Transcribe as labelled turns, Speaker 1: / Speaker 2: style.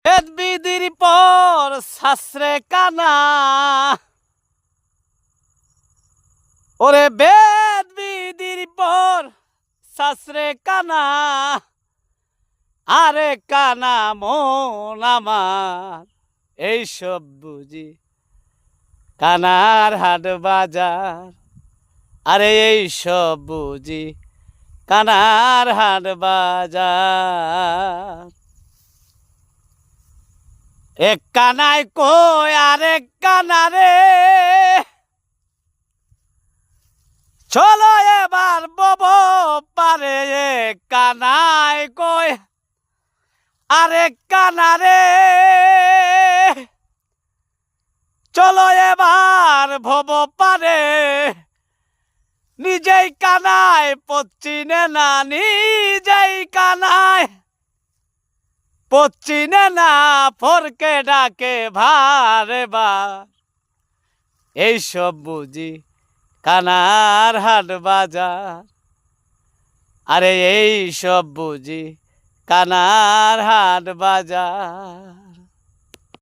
Speaker 1: বেদ বিধির পর শাস্ত্রে কানা, ওরে বেদ বিধির পর শাস্ত্রে কানা, আরে কানা মন আমার এইসব বুঝি কানার হাট বাজার, আরে এইসব বুঝি কানার হাট বাজার। এক কানায় কই আরেক কানারে, চলো এবার বব পারে। এক কানায় কই আরেক কানারে, চলো এবার ভব পারে। নিজেই কানায় পচ্চিনে না, নিজেই কানায় পচ্চিনে না, ফরকে ডাকে ভারে বার। এইসব বুঝি কানার হাট বাজার, আরে এইসব বুঝি কানার হাট বাজার।